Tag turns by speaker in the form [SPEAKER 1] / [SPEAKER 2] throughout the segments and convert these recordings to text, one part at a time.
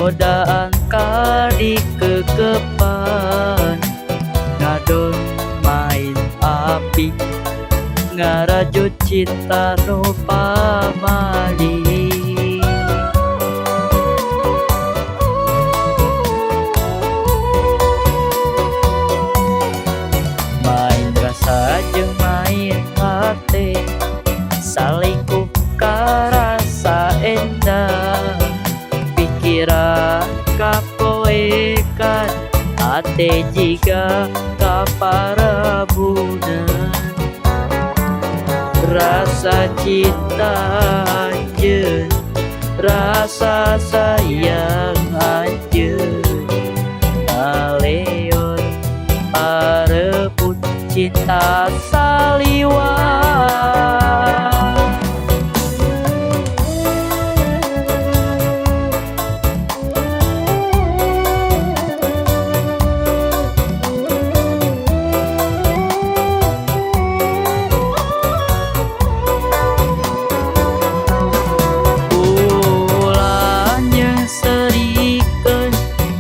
[SPEAKER 1] godaan kadi kekepan ngadon main api ngarajut cinta nu pamali. Main rasa jeung main hate salingkuh karasa endah pikiran kapoekan hate jiga kaparabunan rasa cinta anjeun rasa sayang anjeun ngaleon parebut cinta saliwaan.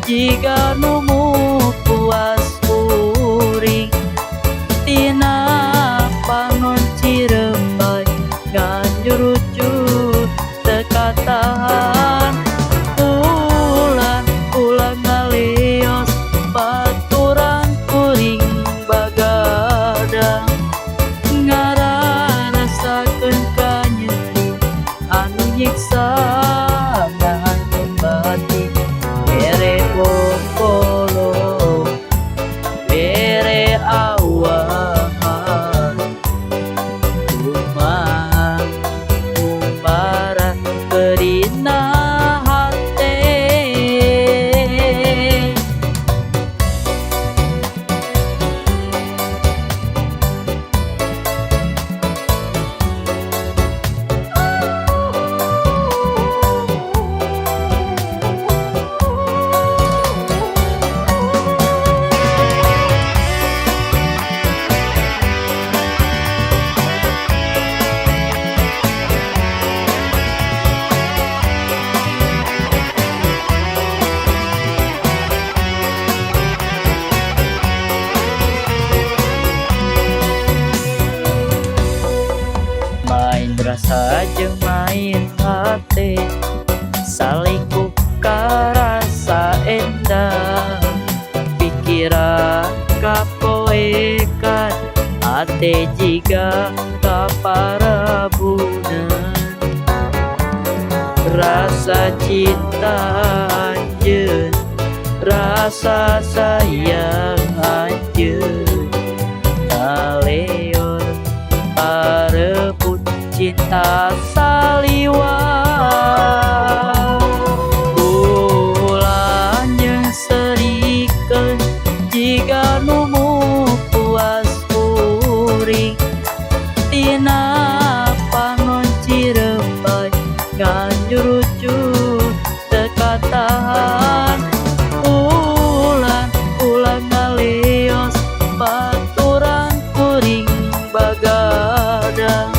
[SPEAKER 1] Jika numu puas uring tina pangon cirembai nganjurucu teka tahan ulang ngalios baturan kuring bagadang ngararasakeun kanyeri anu nyiksa nahan kembati bere polo bere awangan rumah umpara kedina hate. Main rasa jeung main hate salingkuh karasa endah pikiran kapoekan hate jiga kaparabunan rasa cinta anjeun rasa sayang anjeun ngaleon parebut cinta saliwaan. Ulah nyesarikeun jika numu puas uring tina pangon cirembai nganjurucu teka tahan ulang ngalios baturan kuring bagadang